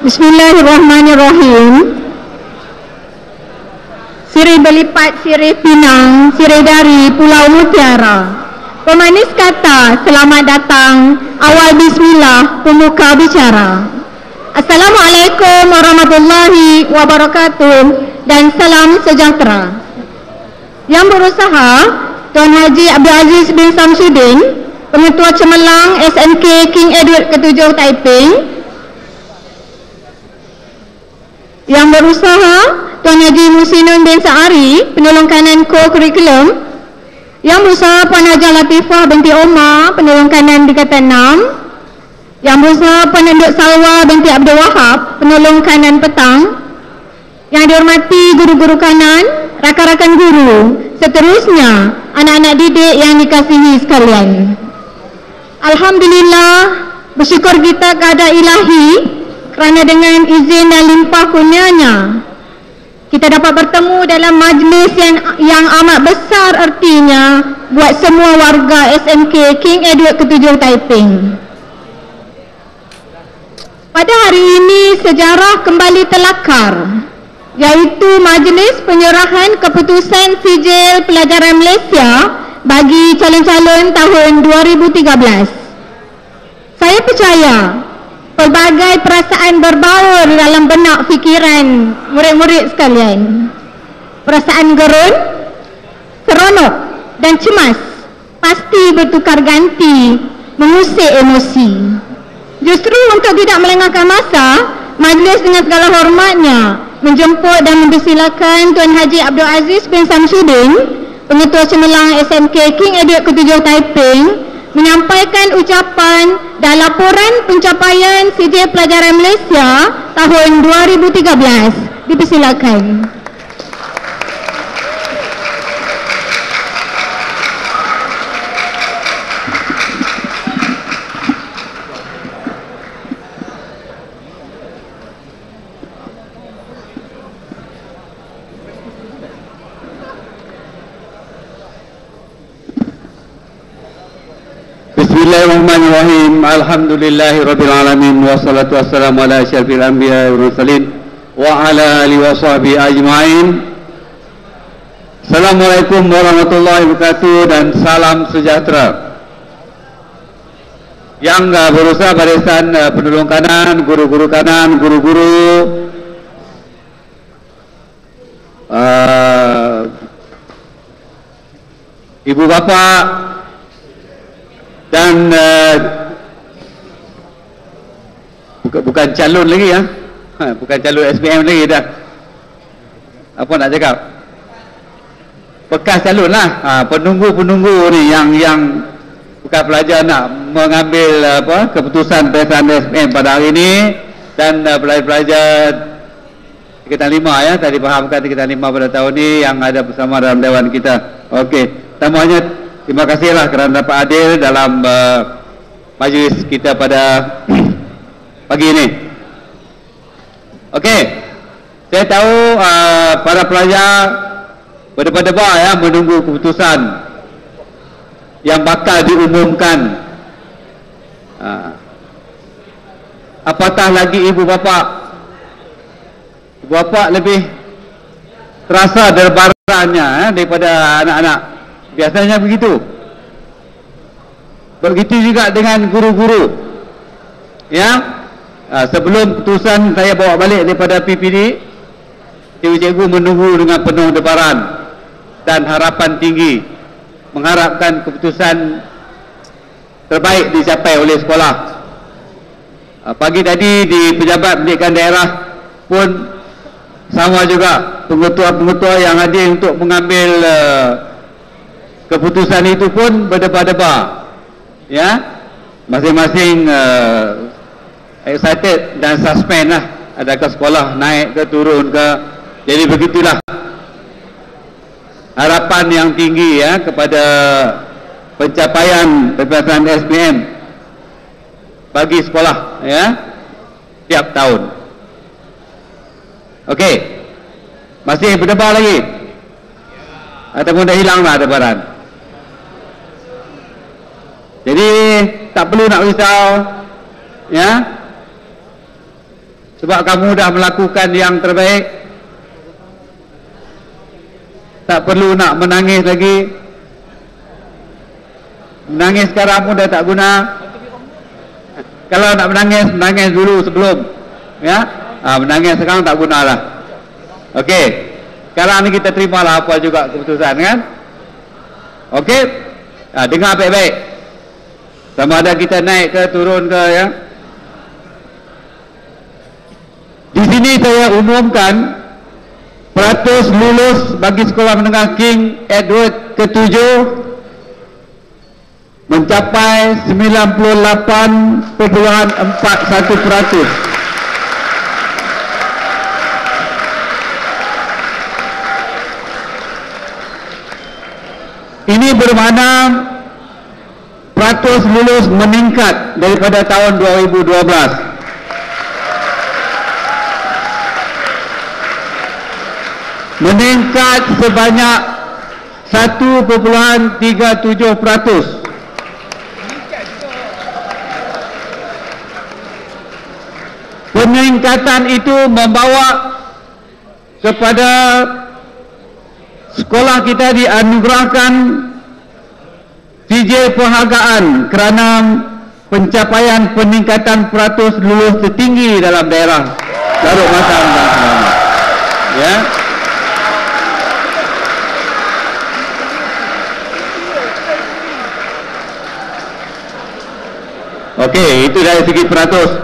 Bismillahirrahmanirrahim. Sirih Belipat, Sirih Pinang, Sirih dari Pulau Mutiara. Pemanis kata, selamat datang. Awal bismillah, pembuka bicara. Assalamualaikum warahmatullahi wabarakatuh dan salam sejahtera. Yang berusaha, Tuan Haji Abdul Aziz bin Samsudin, Pengetua Cemerlang SMK King Edward ke-7 Taiping. Yang berusaha, Tuan Haji Musinun bin Sa'ari, Penolong Kanan Co-Curriculum. Yang berusaha, Puan Hajah Latifah binti Omar, Penolong Kanan Dekatan 6. Yang berusaha, Puan Enduk Salwa binti Abdul Wahab, Penolong Kanan Petang. Yang dihormati guru-guru kanan, rakan-rakan guru, seterusnya anak-anak didik yang dikasihi sekalian. Alhamdulillah, bersyukur kita kepada Ilahi kerana dengan izin dan limpah kurnianya kita dapat bertemu dalam majlis yang amat besar ertinya buat semua warga SMK King Edward ke-7 Taiping. Pada hari ini sejarah kembali terlakar, iaitu majlis penyerahan keputusan sijil pelajaran Malaysia bagi calon-calon tahun 2013. Saya percaya pelbagai perasaan berbaur dalam benak fikiran murid-murid sekalian. Perasaan gerun, seronok dan cemas pasti bertukar ganti mengusik emosi. Justru untuk tidak melengahkan masa, majlis dengan segala hormatnya menjemput dan mempersilakan Tuan Haji Abdul Aziz bin Samsudin, Pengetua Cemerlang SMK King Edward ke-7 Taiping, menyampaikan ucapan dan laporan pencapaian sijil pelajaran Malaysia tahun 2013. Dipersilakan. Bismillahirrahmanirrahim. Alhamdulillahirrabbilalamin. Wassalatu wassalamu ala asyrafil anbiya wal mursalin wa ala alihi wa sahbihi ajma'in. Assalamualaikum warahmatullahi wabarakatuh dan salam sejahtera. Yang berusaha barisan penolong kanan, guru-guru kanan, guru-guru, ibu bapa dan bukan calon lagi ya, bukan calon SPM lagi dah. Apa nak cakap? Bekas calon lah, penunggu-penunggu ni yang bukan pelajar nak mengambil keputusan pelajaran SPM pada hari ini, dan pelajar-pelajar tingkatan 5 ya, tadi fahamkan tingkatan 5 pada tahun ini yang ada bersama dalam dewan kita. Okey, pertamanya terima kasihlah kerana dapat hadir dalam majlis kita pada pagi ini. Okey, saya tahu para pelajar berdebar-debar ya menunggu keputusan yang bakal diumumkan. Apatah lagi ibu bapa. Ibu bapa lebih terasa derbarannya daripada anak-anak. Biasanya begitu. Begitu juga dengan guru-guru. Ya. Sebelum keputusan saya bawa balik daripada PPD, cikgu-cikgu menunggu dengan penuh debaran dan harapan tinggi, mengharapkan keputusan terbaik dicapai oleh sekolah. Pagi tadi di Pejabat Pendidikan Daerah pun sama juga, pengetua-pengetua yang hadir untuk mengambil keputusan itu pun berdebar-debar, ya, masing-masing excited dan suspend lah, adakah sekolah naik ke turun ke. Jadi begitulah harapan yang tinggi ya kepada pencapaian pelbagai SPM bagi sekolah ya tiap tahun. Okey, masih berdebar lagi ataupun dah hilang lah debaran? Jadi tak perlu nak risau ya. Sebab kamu dah melakukan yang terbaik. Tak perlu nak menangis lagi. Menangis sekarang pun dah tak guna. Kalau nak menangis, menangis dulu sebelum. Ya, menangis sekarang tak gunalah. Okey. Sekarang ni kita terimalah apa juga keputusan, kan? Okey. Dengar baik-baik. Sama ada kita naik ke turun ke, ya. Di sini saya umumkan peratus lulus bagi sekolah menengah King Edward ke-7 mencapai 98.41%. Ini bermakna peratus lulus meningkat daripada tahun 2012. Meningkat sebanyak 1.37%. Peningkatan itu membawa kepada sekolah kita dianugerahkan CJ penghargaan kerana pencapaian peningkatan peratus lulus tertinggi dalam daerah Darul Matam dan Selangor. Ya. Okey, itu dari segi peratus.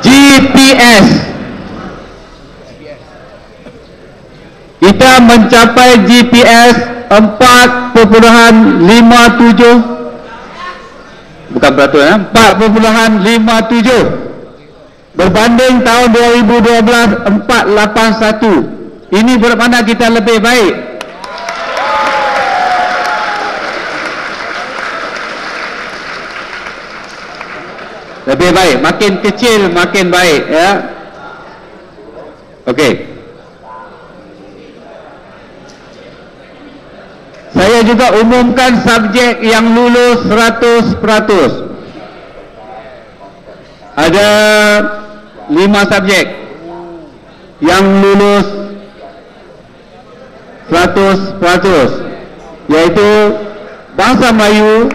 GPS. Kita mencapai GPS 4.57. Bukan peratus, 4.57. Berbanding tahun 2012 481. Ini bermakna kita lebih baik. Lebih baik, makin kecil makin baik, ya. Okey. Saya juga umumkan subjek yang lulus 100%. Ada 5 subjek yang lulus 100%, yaitu Bahasa Melayu,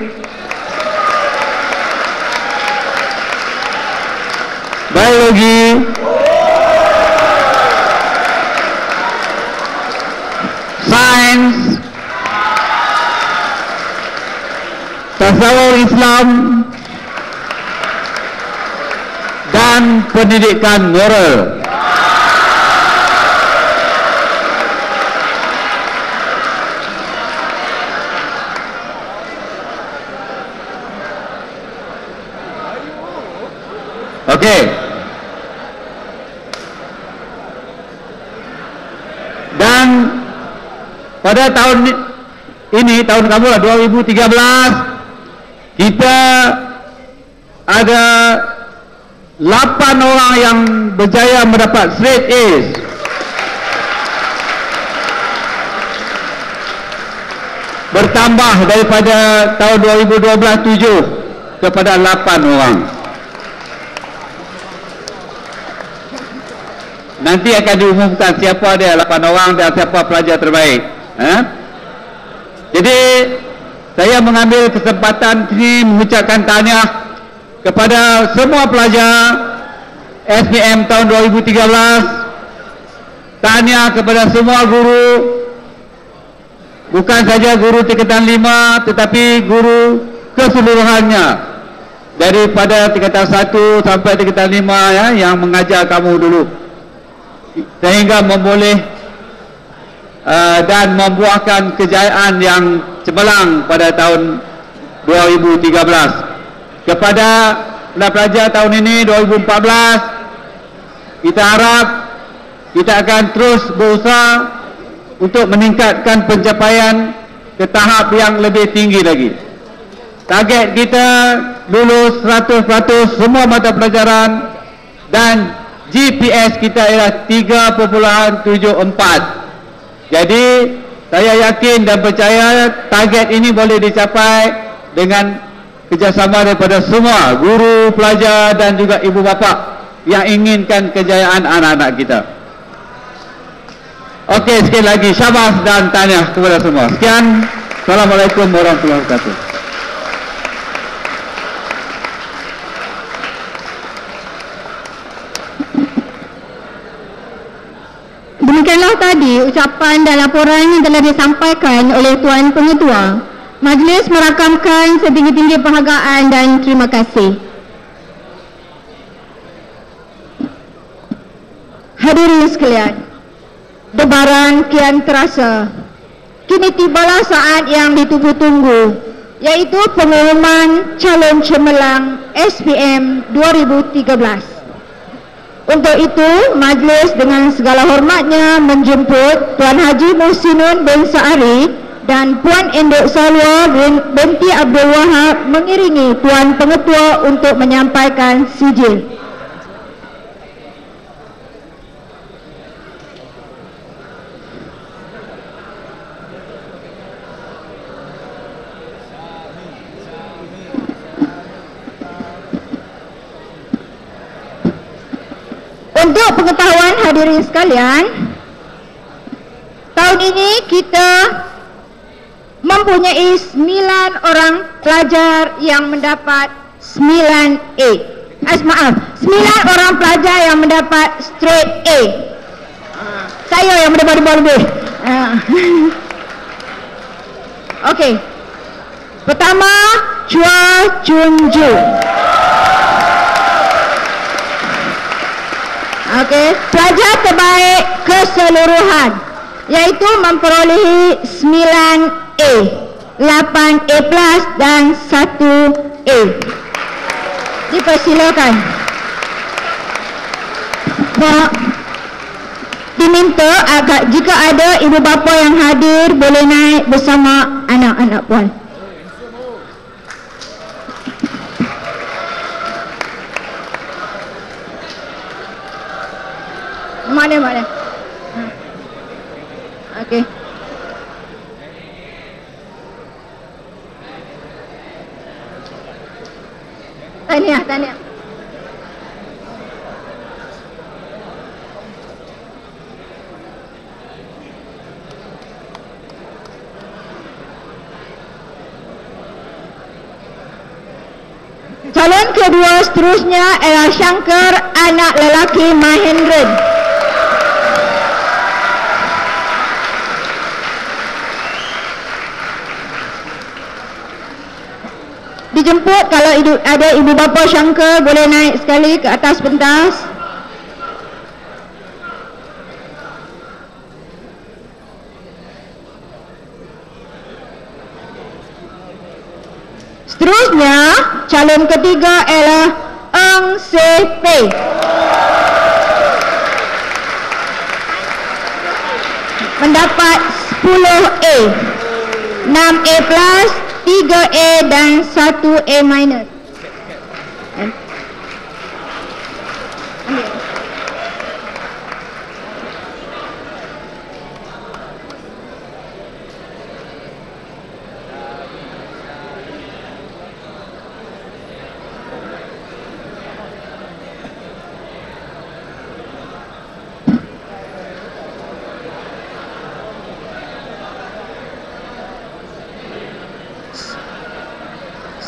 Biologi, Sains, Tasawuf Islam, dan Pendidikan Moral. Okey. Dan pada tahun ini, tahun kamu lah 2013, kita ada 8 orang yang berjaya mendapat straight A's. Bertambah daripada tahun 2012 7 kepada 8 orang. Nanti akan diumumkan siapa dia 8 orang dan siapa pelajar terbaik. Jadi saya mengambil kesempatan ini mengucapkan tahniah kepada semua pelajar SPM tahun 2013. Tahniah kepada semua guru, bukan saja guru tingkatan 5 tetapi guru keseluruhannya, daripada tingkatan 1 sampai tingkatan 5, ya, yang mengajar kamu dulu, sehingga memboleh dan membuahkan kejayaan yang cemerlang pada tahun 2013. Kepada pelajar tahun ini 2014, kita harap kita akan terus berusaha untuk meningkatkan pencapaian ke tahap yang lebih tinggi lagi. Target kita lulus 100% semua mata pelajaran dan GPS kita ialah 3.74. Jadi saya yakin dan percaya target ini boleh dicapai dengan kerjasama daripada semua guru, pelajar dan juga ibu bapa yang inginkan kejayaan anak-anak kita. Okey, sekali lagi syabas dan tahniah kepada semua. Sekian. Assalamualaikum warahmatullahi wabarakatuh. Demikianlah tadi ucapan dan laporan yang telah disampaikan oleh Tuan Pengetua. Majlis merakamkan setinggi-tinggi penghargaan dan terima kasih. Hadirin sekalian, debaran kian terasa. Kini tibalah saat yang ditunggu-tunggu, iaitu pengumuman calon cemerlang SPM 2013. Untuk itu, majlis dengan segala hormatnya menjemput Tuan Haji Muhsinun bin Saari dan Puan Endok Salwa binti Abdul Wahab mengiringi Tuan Pengetua untuk menyampaikan sijil. Untuk pengetahuan hadirin sekalian, tahun ini kita mempunyai 9 orang pelajar yang mendapat 9A. 9 orang pelajar yang mendapat straight A. Saya yang mendapat lebih. Okey. Pertama, Chua Chunju. Okey, pelajar terbaik keseluruhan, iaitu memperolehi 9A, 8A+ dan 1A. Dipersilakan. Diminta agak jika ada ibu bapa yang hadir boleh naik bersama anak-anak puan. Mana? Okey. Tahniah. Calon kedua seterusnya ialah Shankar anak lelaki Mahendran. Dijemput kalau ada ibu bapa Shankar boleh naik sekali ke atas pentas. Seterusnya, calon ketiga ialah Eng Se Pei. Mendapat 10A, 6A+, 3A dan 1A-.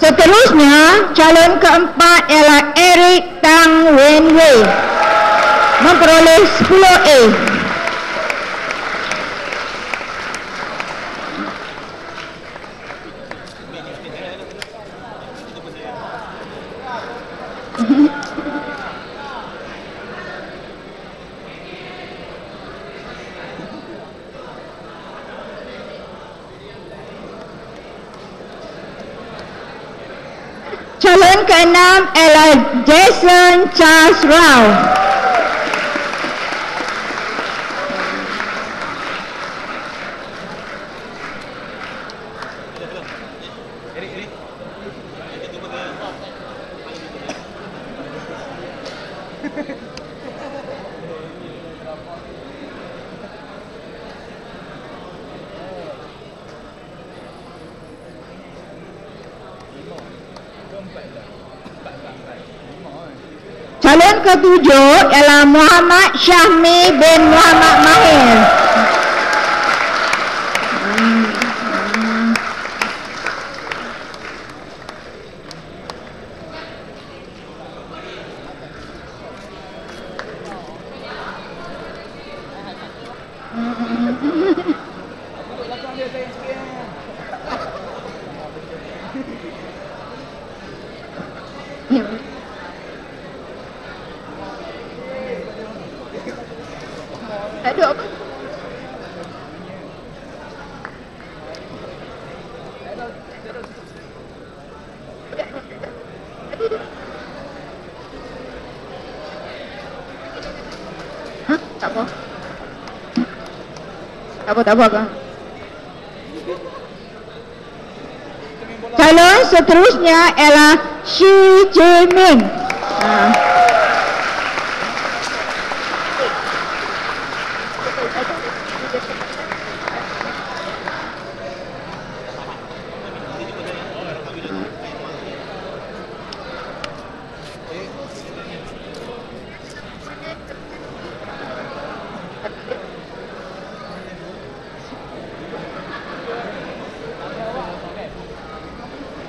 Seterusnya, calon keempat ialah Eric Tang Wen Wei, memperoleh 10A. Calon keenam ialah Jason Charles Rao. Calon ketujuh ialah Muhammad Syahmi bin Muhammad Mahir. Aduh apa? Hah? Tak apa. Tak apa. Calon seterusnya ialah Xi Jinping.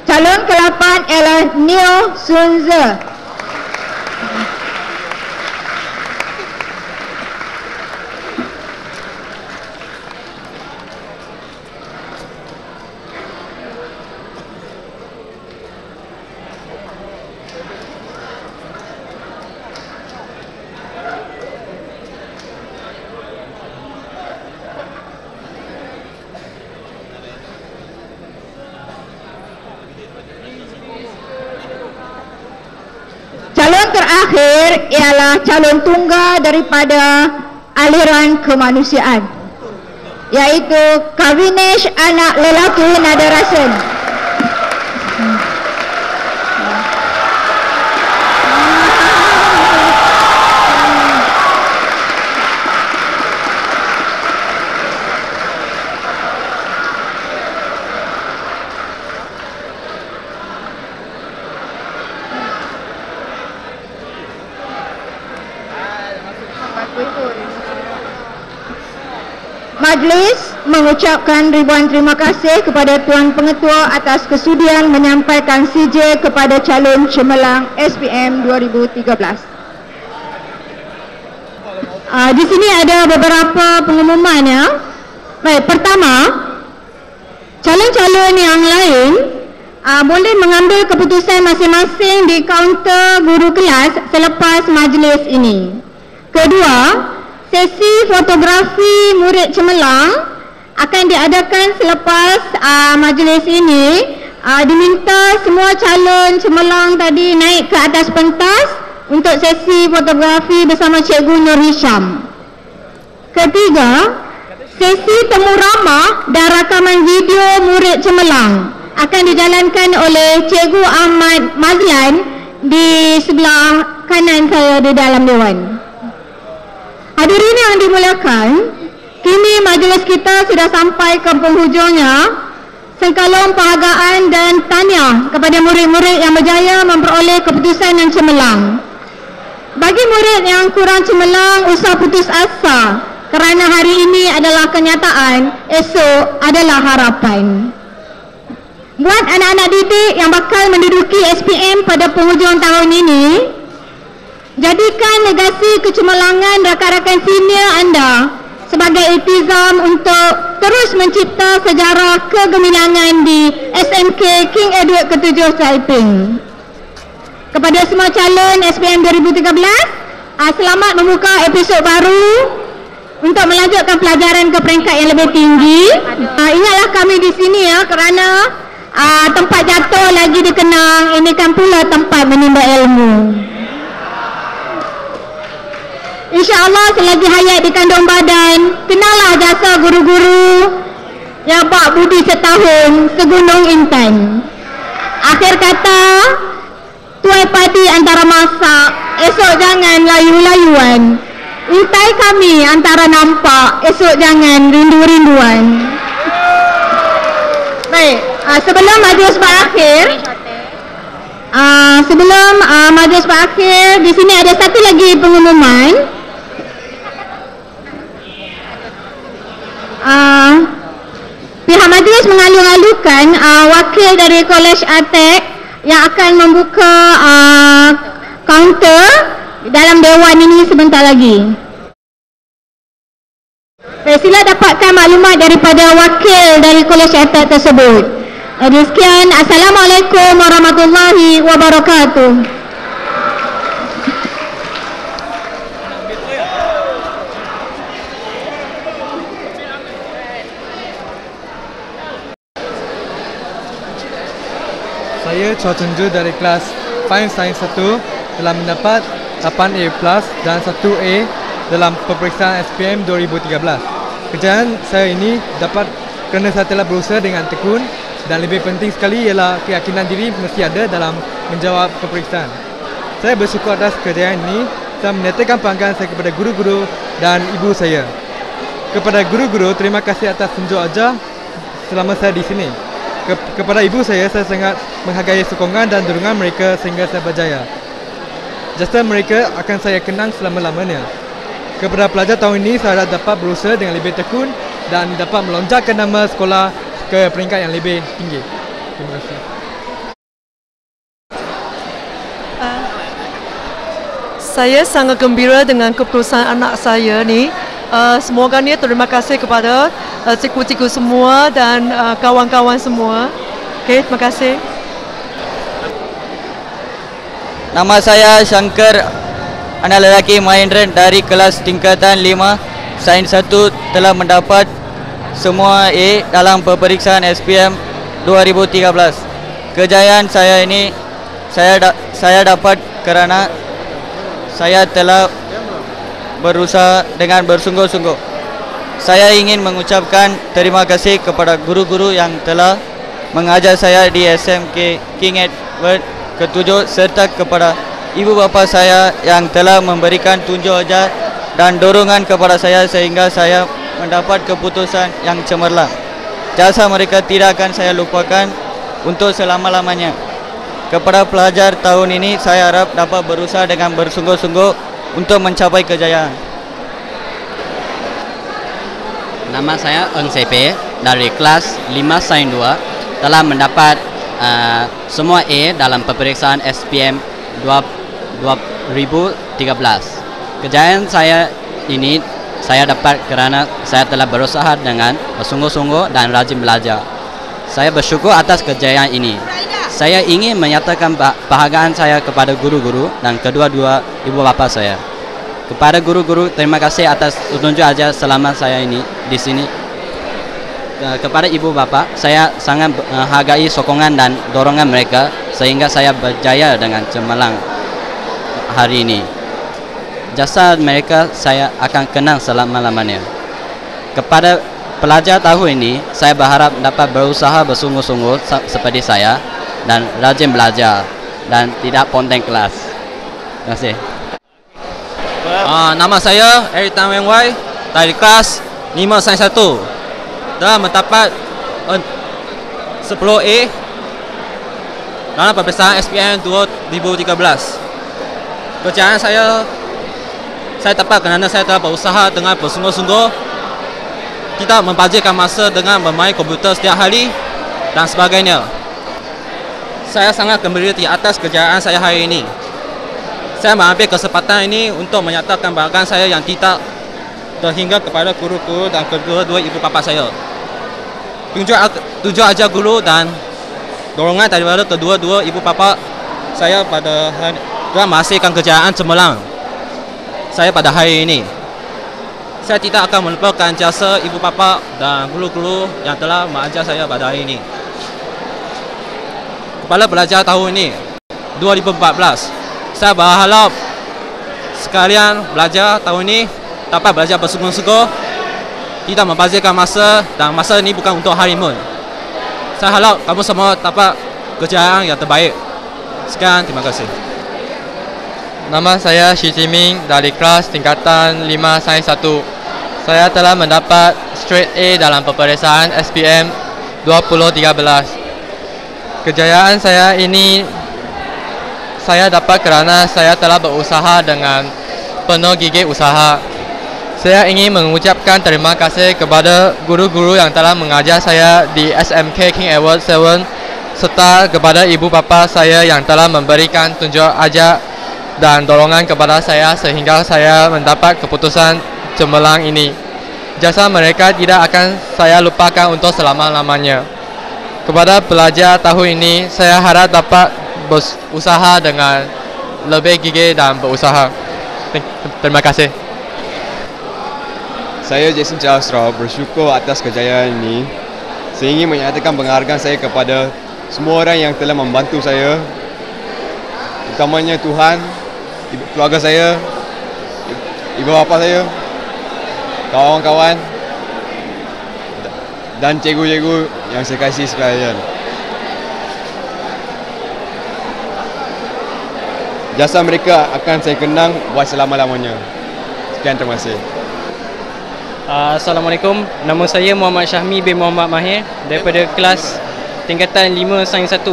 Calon ke-8 ialah Neo Sun Tze. Calon terakhir ialah calon tunggal daripada aliran kemanusiaan, iaitu Kavinesh anak lelaki Nadarasan. Majlis mengucapkan ribuan terima kasih kepada Tuan Pengetua atas kesudian menyampaikan sijil kepada calon cemerlang SPM 2013. Di sini ada beberapa pengumuman ya. Baik, pertama, calon-calon yang lain boleh mengambil keputusan masing-masing di kaunter guru kelas selepas majlis ini. Kedua, sesi fotografi murid cemerlang akan diadakan selepas majlis ini. Diminta semua calon cemerlang tadi naik ke atas pentas untuk sesi fotografi bersama Cikgu Nur Hisham. Ketiga, sesi temu ramah dan rakaman video murid cemerlang akan dijalankan oleh Cikgu Ahmad Mazlan di sebelah kanan saya di dalam dewan. Hadirin yang dimuliakan, kini majlis kita sudah sampai ke penghujungnya. Sengkalom penghargaan dan tahniah kepada murid-murid yang berjaya memperoleh keputusan yang cemerlang. Bagi murid yang kurang cemerlang, usah putus asa, kerana hari ini adalah kenyataan, esok adalah harapan. Buat anak-anak didik yang bakal menduduki SPM pada penghujung tahun ini, jadikan legasi kecemerlangan rakan-rakan senior anda sebagai iltizam untuk terus mencipta sejarah kegemilangan di SMK King Edward ke-7 Taiping. Kepada semua calon SPM 2013, selamat membuka episod baru untuk melanjutkan pelajaran ke peringkat yang lebih tinggi. Ingatlah kami di sini ya, kerana tempat jatuh lagi dikenang, ini kan pula tempat menimba ilmu. InsyaAllah selagi hayat di kandung badan, kenallah jasa guru-guru yang bak budi setahun segunung intan. Akhir kata, tuai padi antara masak, esok jangan layu-layuan. Intai kami antara nampak, esok jangan rindu-rinduan. Baik, sebelum majlis berakhir, Sebelum majlis berakhir, di sini ada satu lagi pengumuman. Pihak majlis mengalu-alukan wakil dari Kolej Artek yang akan membuka kaunter dalam dewan ini sebentar lagi. Sila dapatkan maklumat daripada wakil dari Kolej Artek tersebut. Jadi sekian, Assalamualaikum warahmatullahi wabarakatuh. Saya Chua Chunju dari kelas Fine Science 1 telah mendapat 8A+ dan 1A dalam peperiksaan SPM 2013. Kejayaan saya ini dapat kerana saya telah berusaha dengan tekun, dan lebih penting sekali ialah keyakinan diri mesti ada dalam menjawab peperiksaan. Saya bersyukur atas kejayaan ini dan menyatakan penghargaan saya kepada guru-guru dan ibu saya. Kepada guru-guru, terima kasih atas tunjuk ajar selama saya di sini. Kepada ibu saya sangat menghargai sokongan dan dorongan mereka sehingga saya berjaya. Jasa mereka akan saya kenang selama-lamanya. Kepada pelajar tahun ini, saya dapat berusaha dengan lebih tekun dan dapat melonjakkan nama sekolah ke peringkat yang lebih tinggi. Terima kasih. Saya sangat gembira dengan keputusan anak saya ni. Semoganya terima kasih kepada cikgu-cikgu semua dan kawan-kawan semua. Okey, terima kasih. Nama saya Shankar, anak lelaki Mahendran dari kelas tingkatan 5 Sains 1 telah mendapat semua A dalam peperiksaan SPM 2013. Kejayaan saya ini saya dapat kerana saya telah berusaha dengan bersungguh-sungguh. Saya ingin mengucapkan terima kasih kepada guru-guru yang telah mengajar saya di SMK King Edward ke-7 serta kepada ibu bapa saya yang telah memberikan tunjuk ajar dan dorongan kepada saya sehingga saya mendapat keputusan yang cemerlang. Jasa mereka tidak akan saya lupakan untuk selama-lamanya. Kepada pelajar tahun ini, saya harap dapat berusaha dengan bersungguh-sungguh untuk mencapai kejayaan. Nama saya Eng CP dari kelas 5 Sains 2 telah mendapat semua A dalam peperiksaan SPM 2013. Kejayaan saya ini saya dapat kerana saya telah berusaha dengan bersungguh-sungguh dan rajin belajar. Saya bersyukur atas kejayaan ini. Saya ingin menyatakan penghargaan saya kepada guru-guru dan kedua-dua ibu bapa saya. Kepada guru-guru, terima kasih atas tunjuk ajar selama saya ini di sini. Kepada ibu bapa, saya sangat menghargai sokongan dan dorongan mereka sehingga saya berjaya dengan cemerlang hari ini. Jasa mereka saya akan kenang selama-lamanya. Kepada pelajar tahun ini, saya berharap dapat berusaha bersungguh-sungguh seperti saya dan rajin belajar dan tidak ponteng kelas. Terima kasih. Nama saya Eric Tan Weng Wai dari kelas 5 Sains 1 telah mendapat 10A dalam peperiksaan SPM 2013. Kejayaan saya dapat kerana saya telah berusaha dengan bersungguh-sungguh, tidak membazirkan masa dengan bermain komputer setiap hari dan sebagainya. Saya sangat gembira di atas kejayaan saya hari ini. Saya mengambil kesempatan ini untuk menyatakan penghargaan saya yang tidak terhingga kepada guru-guru dan kedua-dua ibu bapa saya. Tunjuk ajar guru dan dorongan daripada kedua-dua ibu bapa saya pada hari telah menghasilkan kejayaan cemerlang saya pada hari ini. Saya tidak akan melupakan jasa ibu bapa dan guru-guru yang telah mengajar saya pada hari ini. Kepada pelajar tahun ini 2014, saya berharap sekalian belajar tahun ini dapat belajar bersungguh-sungguh, tidak membazirkan masa, dan masa ini bukan untuk honeymoon. Saya harap kamu semua dapat kejayaan yang terbaik. Sekian, terima kasih. Nama saya Shi Jiming dari kelas tingkatan 5 Sains 1. Saya telah mendapat straight A dalam peperiksaan SPM 2013. Kejayaan saya ini saya dapat kerana saya telah berusaha dengan penuh gigih usaha. Saya ingin mengucapkan terima kasih kepada guru-guru yang telah mengajar saya di SMK King Edward VII serta kepada ibu bapa saya yang telah memberikan tunjuk ajar dan dorongan kepada saya sehingga saya mendapat keputusan cemerlang ini. Jasa mereka tidak akan saya lupakan untuk selama-lamanya. Kepada pelajar tahun ini, saya harap dapat berusaha dengan lebih gigih dan berusaha. Terima kasih. Saya Jason Chastra bersyukur atas kejayaan ini. Saya ingin menyatakan penghargaan saya kepada semua orang yang telah membantu saya, utamanya Tuhan, keluarga saya, ibu bapa saya, kawan-kawan dan cikgu-cikgu yang saya kasih sekalian. Jasa mereka akan saya kenang buat selama-lamanya. Sekian, terima kasih. Assalamualaikum, nama saya Muhammad Syahmi bin Muhammad Mahir daripada kelas tingkatan 5 Sains 1,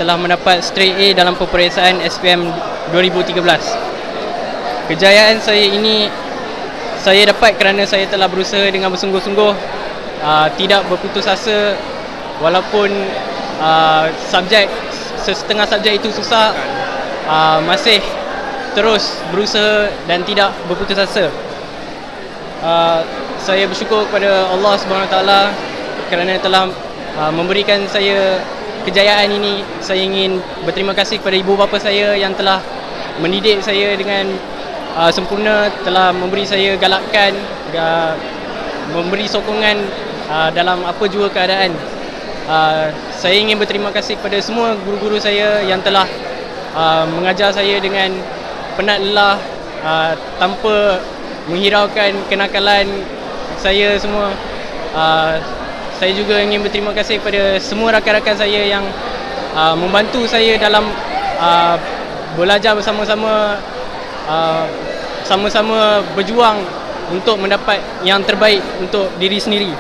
telah mendapat straight A dalam peperiksaan SPM 2013. Kejayaan saya ini saya dapat kerana saya telah berusaha dengan bersungguh-sungguh, tidak berputus asa walaupun setengah subjek itu susah, masih terus berusaha dan tidak berputus asa. Saya bersyukur kepada Allah SWT kerana telah memberikan saya kejayaan ini. Saya ingin berterima kasih kepada ibu bapa saya yang telah mendidik saya dengan sempurna, telah memberi saya galakkan, memberi sokongan dalam apa jua keadaan. Saya ingin berterima kasih kepada semua guru-guru saya yang telah mengajar saya dengan penat lelah, tanpa menghiraukan kenakalan saya semua. Saya juga ingin berterima kasih kepada semua rakan-rakan saya yang membantu saya dalam belajar bersama-sama, sama-sama berjuang untuk mendapat yang terbaik untuk diri sendiri.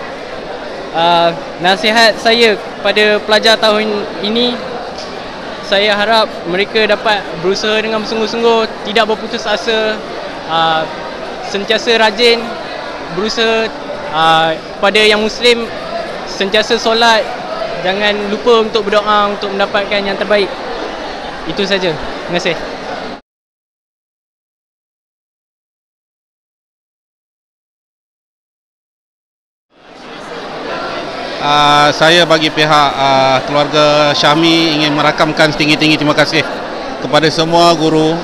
Nasihat saya pada pelajar tahun ini, saya harap mereka dapat berusaha dengan bersungguh-sungguh, tidak berputus asa, sentiasa rajin berusaha. Pada yang Muslim, sentiasa solat, jangan lupa untuk berdoa untuk mendapatkan yang terbaik. Itu saja. Terima kasih. Saya bagi pihak keluarga Syahmi ingin merakamkan setinggi-tinggi terima kasih kepada semua guru,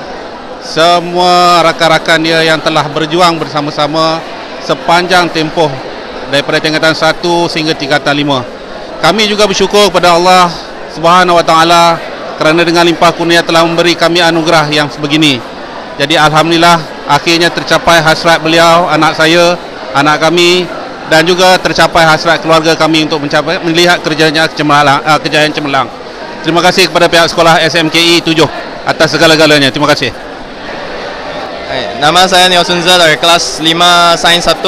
semua rakan-rakan dia yang telah berjuang bersama-sama sepanjang tempoh daripada tingkatan 1 sehingga tingkatan 5. Kami juga bersyukur kepada Allah Subhanahu Wa Taala kerana dengan limpah kurnia telah memberi kami anugerah yang sebegini. Jadi alhamdulillah akhirnya tercapai hasrat beliau, anak saya, anak kami, dan juga tercapai hasrat keluarga kami untuk melihat kejayaan cemerlang. Terima kasih kepada pihak sekolah SMKI 7 atas segala-galanya. Terima kasih. Nama saya Neo Sunza dari kelas 5 Sains 1.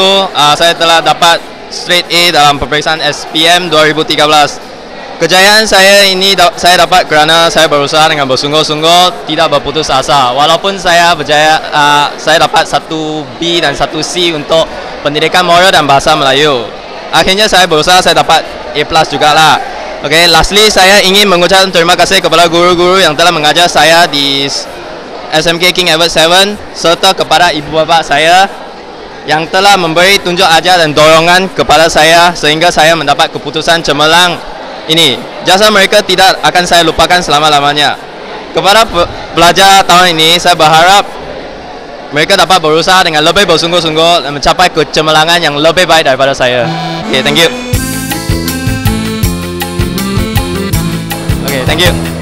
Saya telah dapat straight A dalam peperiksaan SPM 2013. Kejayaan saya ini saya dapat kerana saya berusaha dengan bersungguh-sungguh, tidak berputus asa. Walaupun saya berjaya, saya dapat 1B dan 1C untuk pendidikan moral dan bahasa Melayu. Akhirnya saya berusaha, saya dapat A+ jugalah. Okay, lastly saya ingin mengucapkan terima kasih kepada guru-guru yang telah mengajar saya di SMK King Edward VII serta kepada ibu bapa saya yang telah memberi tunjuk ajar dan dorongan kepada saya sehingga saya mendapat keputusan cemerlang ini. Jasa mereka tidak akan saya lupakan selama-lamanya. Kepada pelajar tahun ini, saya berharap mereka dapat berusaha dengan lebih bersungguh-sungguh dan mencapai kecemerlangan yang lebih baik daripada saya. Okay, thank you. Okay, thank you.